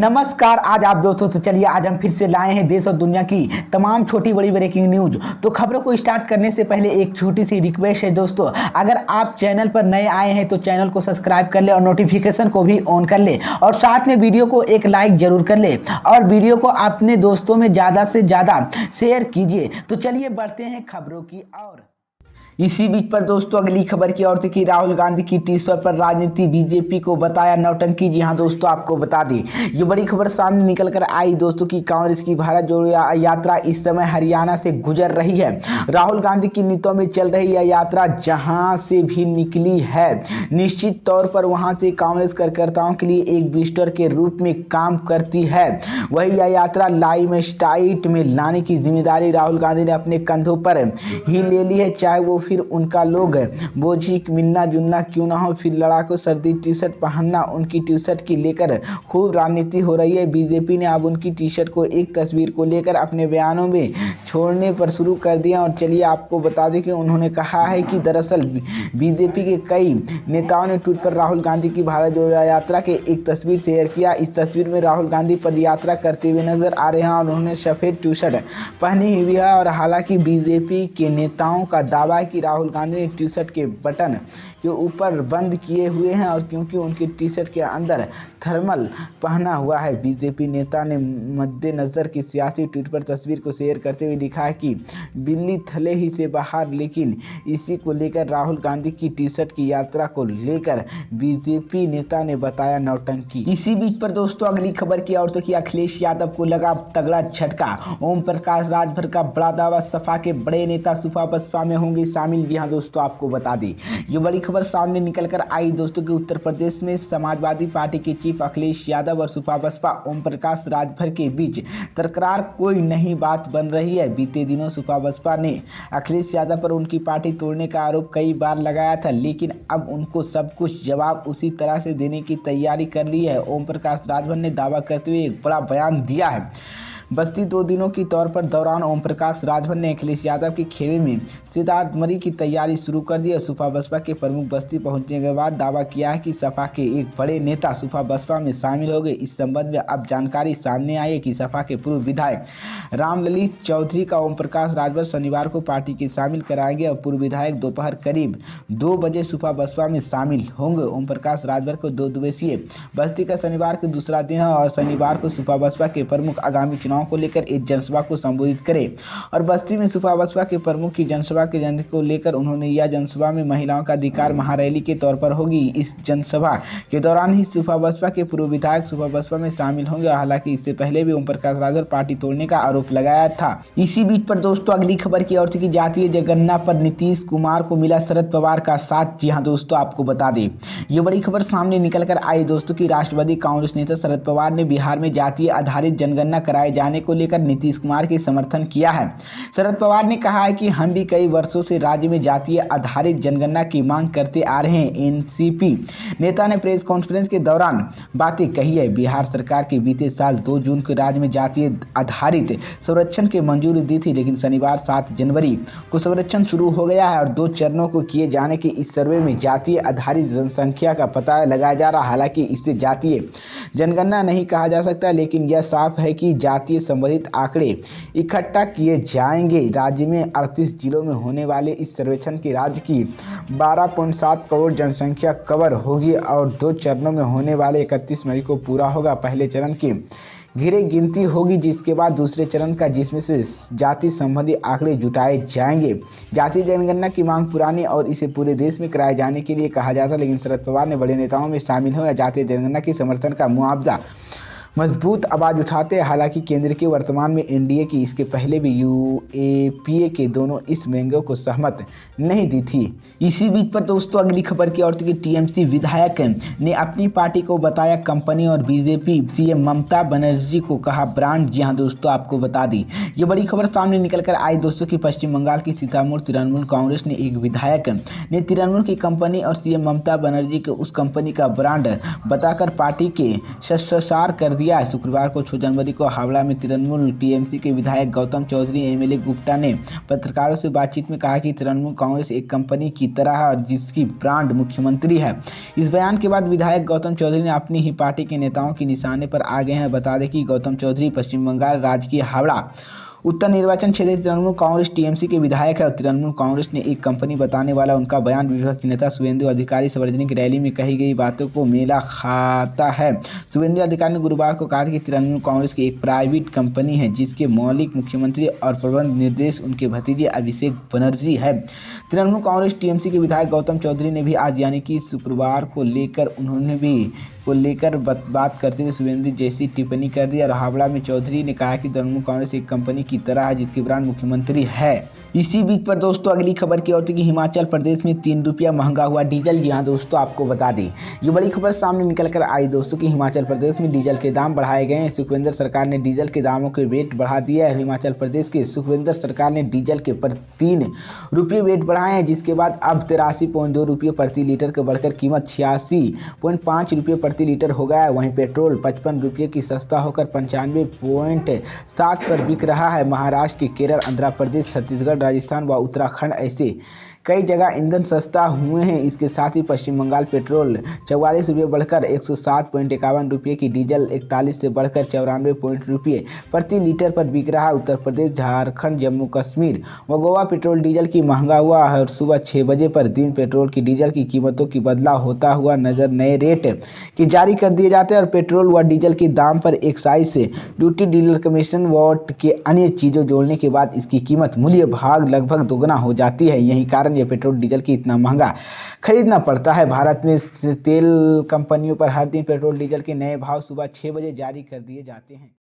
नमस्कार। आज आप दोस्तों से चलिए आज हम फिर से लाए हैं देश और दुनिया की तमाम छोटी बड़ी ब्रेकिंग न्यूज। तो खबरों को स्टार्ट करने से पहले एक छोटी सी रिक्वेस्ट है दोस्तों, अगर आप चैनल पर नए आए हैं तो चैनल को सब्सक्राइब कर ले और नोटिफिकेशन को भी ऑन कर ले और साथ में वीडियो को एक लाइक जरूर कर ले और वीडियो को अपने दोस्तों में ज़्यादा से ज़्यादा शेयर कीजिए। तो चलिए बढ़ते हैं खबरों की ओर। इसी बीच पर दोस्तों अगली खबर की ओर देखिए, राहुल गांधी की टी-शर्ट पर राजनीति, बीजेपी को बताया नौटंकी। जी हां दोस्तों, आपको बता दी ये बड़ी खबर सामने निकल कर आई दोस्तों की कांग्रेस की भारत जोड़ो यात्रा इस समय हरियाणा से गुजर रही है। राहुल गांधी की नीतियों में चल रही यह यात्रा जहां से भी निकली है, निश्चित तौर पर वहां से कांग्रेस कार्यकर्ताओं के लिए एक बूस्टर के रूप में काम करती है। वही यह यात्रा लाइमस्टाइट में लाने की जिम्मेदारी राहुल गांधी ने अपने कंधों पर ही ले ली है, चाहे वो फिर उनका लोग बोझी मिलना जुलना क्यों ना हो। फिर लड़ाकू सर्दी टी शर्ट पहनना, उनकी टी शर्ट की लेकर खूब राजनीति हो रही है। बीजेपी ने अब उनकी टी शर्ट को एक तस्वीर को लेकर अपने बयानों में छोड़ने पर शुरू कर दिया। और चलिए आपको बता दें कि उन्होंने कहा है कि दरअसल बीजेपी के कई नेताओं ने ट्वीट पर राहुल गांधी की भारत जोड़ो यात्रा के एक तस्वीर शेयर किया। इस तस्वीर में राहुल गांधी पद यात्रा करते हुए नजर आ रहे हैं और उन्होंने सफ़ेद टी शर्ट पहनी हुई है। और हालांकि बीजेपी के नेताओं का दावा है कि राहुल गांधी ने टी शर्ट के बटन के ऊपर बंद किए हुए हैं और क्योंकि उनकी टी शर्ट के अंदर थर्मल पहना हुआ है। बीजेपी नेता ने मद्देनज़र की सियासी ट्वीट पर तस्वीर को शेयर करते हुए लिखा है कि बिल्ली थले ही से बाहर, लेकिन इसी को लेकर राहुल गांधी की टी शर्ट की यात्रा को लेकर बीजेपी नेता ने बताया नौटंकी। इसी बीच पर दोस्तों अगली खबर की औरतों की अखिलेश यादव को लगा तगड़ा झटका। ओम प्रकाश राजभर का बड़ा दावा, सपा के बड़े नेता सुपा बसपा में होंगे शामिल। जी हाँ दोस्तों, आपको बता दें ये बड़ी खबर सामने निकल कर आई दोस्तों कि उत्तर प्रदेश में समाजवादी पार्टी के चीफ अखिलेश यादव और सुपा बसपा ओम प्रकाश राजभर के बीच तकरार कोई नई बात बन रही है। बीते दिनों सुपा बसपा ने अखिलेश यादव पर उनकी पार्टी तोड़ने का आरोप कई बार लगाया था, लेकिन अब उनको सब कुछ जवाब उसी तरह से देने की तैयारी कर ली है। ओम प्रकाश राजभर ने दावा करते हुए एक बड़ा बयान दिया है। बस्ती 2 दिनों की तौर पर दौरान ओम प्रकाश राजभर ने अखिलेश यादव के खेमे में सिद्धार्थमरी की तैयारी शुरू कर दी और सुपा बसपा के प्रमुख बस्ती पहुंचने के बाद दावा किया है कि सपा के एक बड़े नेता सुपा बसपा में शामिल हो गए। इस संबंध में अब जानकारी सामने आई है कि सपा के पूर्व विधायक रामललित चौधरी का ओम प्रकाश राजभर शनिवार को पार्टी के शामिल कराएंगे और पूर्व विधायक दोपहर करीब 2 बजे सुपा बसपा में शामिल होंगे। ओम प्रकाश राजभर को 2 दिवसीय बस्ती का शनिवार को दूसरा दिन है और शनिवार को सुपा बसपा के प्रमुख आगामी चुनाव को लेकर एक जनसभा को संबोधित करे और बस्ती में सुपा बसपा के प्रमुख की जनसभा के जन को लेकर उन्होंने यह जनसभा में महिलाओं का अधिकार महारैली के तौर पर होगी। इस जनसभा के दौरान ही सुपा बसपा के पूर्व विधायक सुपा बसपा में शामिल होंगे। हालांकि इससे पहले भी ओम प्रकाश राजभर पार्टी तोड़ने का आरोप लगाया था। इसी बीच पर दोस्तों अगली खबर की ओर की जातीय जनगणना पर नीतीश कुमार को मिला शरद पवार का साथ। जी हाँ दोस्तों, आपको बता दें ये बड़ी खबर सामने निकल कर आई दोस्तों की राष्ट्रवादी कांग्रेस नेता शरद पवार ने बिहार में जातीय आधारित जनगणना कराए जाने को लेकर नीतीश कुमार के समर्थन किया है। शरद पवार ने कहा है कि हम भी कई वर्षों से राज्य में जातीय आधारित जनगणना की मांग करते आ रहे हैं। एनसीपी नेता ने प्रेस कॉन्फ्रेंस के दौरान बातें कही है। बिहार सरकार के बीते साल 2 जून को राज्य में जातीय आधारित सर्वेक्षण की मंजूरी दी थी, लेकिन शनिवार 7 जनवरी को सर्वेक्षण शुरू हो गया है और 2 चरणों को किए जाने के इस सर्वे में जातीय आधारित जनसंख्या का पता लगाया जा रहा है। हालांकि इसे जातीय जनगणना नहीं कहा जा सकता, लेकिन यह साफ है कि जातीय संबंधित आंकड़े इकट्ठा किए जाएंगे। राज्य में 38 जिलों में होने वाले इस सर्वेक्षण की राज्य की 12.7 करोड़ जनसंख्या कवर होगी और 2 चरणों में होने वाले 31 मई को पूरा होगा। पहले चरण की घिरे गिनती होगी, जिसके बाद दूसरे चरण का, जिसमें से जाति संबंधी आंकड़े जुटाए जाएंगे। जातीय जनगणना की मांग पुरानी और इसे पूरे देश में कराए जाने के लिए कहा जाता, लेकिन शरद पवार ने बड़े नेताओं में शामिल हो या जातीय जनगणना की समर्थन का मुआवजा मजबूत आवाज़ उठाते हैं। हालांकि केंद्र के वर्तमान में एनडीए की इसके पहले भी यूएपीए के दोनों इस मांग को सहमत नहीं दी थी। इसी बीच पर दोस्तों अगली खबर की ओर की टीएमसी विधायक ने अपनी पार्टी को बताया कंपनी और बीजेपी सीएम ममता बनर्जी को कहा ब्रांड। जी हाँ दोस्तों, आपको बता दी ये बड़ी खबर सामने निकल कर आई दोस्तों की पश्चिम बंगाल की सीतापुर तृणमूल कांग्रेस ने एक विधायक ने तृणमूल की कंपनी और सीएम ममता बनर्जी को उस कंपनी का ब्रांड बताकर पार्टी के शस्त्रसार कर दिया है। शुक्रवार को 6 जनवरी को हावड़ा में तृणमूल टीएमसी के विधायक गौतम चौधरी एमएलए गुप्ता ने पत्रकारों से बातचीत में कहा कि तृणमूल कांग्रेस एक कंपनी की तरह है और जिसकी ब्रांड मुख्यमंत्री है। इस बयान के बाद विधायक गौतम चौधरी ने अपनी ही पार्टी के नेताओं के निशाने पर आ गए हैं। बता दें कि गौतम चौधरी पश्चिम बंगाल राज्य की हावड़ा उत्तर निर्वाचन क्षेत्र तृणमूल कांग्रेस टीएमसी के विधायक है और तृणमूल कांग्रेस ने एक कंपनी बताने वाला उनका बयान विपक्ष नेता शुभेंदु अधिकारी सार्वजनिक रैली में कही गई बातों को मेला खाता है। शुभेंदु अधिकारी ने गुरुवार को कहा कि तृणमूल कांग्रेस की एक प्राइवेट कंपनी है जिसके मौलिक मुख्यमंत्री और प्रबंध निर्देश उनके भतीजे अभिषेक बनर्जी है। तृणमूल कांग्रेस टीएमसी के विधायक गौतम चौधरी ने भी आज यानी कि शुक्रवार को लेकर बात करते हुए शुभेंदु जैसी टिप्पणी कर दी और हावड़ा में चौधरी ने कहा कि तृणमूल कांग्रेस एक कंपनी की तरह है जिसकी ब्रांड मुख्यमंत्री है। इसी बीच पर दोस्तों अगली खबर की ओर थी कि हिमाचल प्रदेश में 3 रुपया महंगा हुआ डीजल। जी हाँ दोस्तों, आपको बता दें ये बड़ी खबर सामने निकल कर आई दोस्तों कि हिमाचल प्रदेश में डीजल के दाम बढ़ाए गए हैं। सुखविंदर सरकार ने डीजल के दामों के वेट बढ़ा दिया है। हिमाचल प्रदेश के सुखविंदर सरकार ने डीजल के पर 3 रुपये वेट बढ़ाए हैं, जिसके बाद अब 83.2 रुपये प्रति लीटर का बढ़कर कीमत 86.5 रुपये प्रति लीटर हो गया है। वहीं पेट्रोल 55 रुपये की सस्ता होकर 95.7 पर बिक रहा है। महाराष्ट्र के केरल, आंध्र प्रदेश, छत्तीसगढ़, राजस्थान व उत्तराखंड ऐसे कई जगह ईंधन सस्ता हुए हैं। इसके साथ ही पश्चिम बंगाल पेट्रोल 44 रुपये बढ़कर 107.51 रुपये की, डीजल 41 से बढ़कर 94 रुपये प्रति लीटर पर बिक रहा है। उत्तर प्रदेश, झारखंड, जम्मू कश्मीर व गोवा पेट्रोल डीजल की महंगा हुआ है और सुबह 6 बजे पर दिन पेट्रोल की डीजल की कीमतों की बदलाव होता हुआ नजर नए रेट की जारी कर दिए जाते हैं और पेट्रोल व डीजल के दाम पर एक्साइज से ड्यूटी, डीलर कमीशन व के अन्य चीज़ों जोड़ने के बाद इसकी कीमत मूल्य भाग लगभग दोगुना हो जाती है। यही कारण यह पेट्रोल डीजल की इतना महंगा खरीदना पड़ता है। भारत में तेल कंपनियों पर हर दिन पेट्रोल डीजल के नए भाव सुबह 6 बजे जारी कर दिए जाते हैं।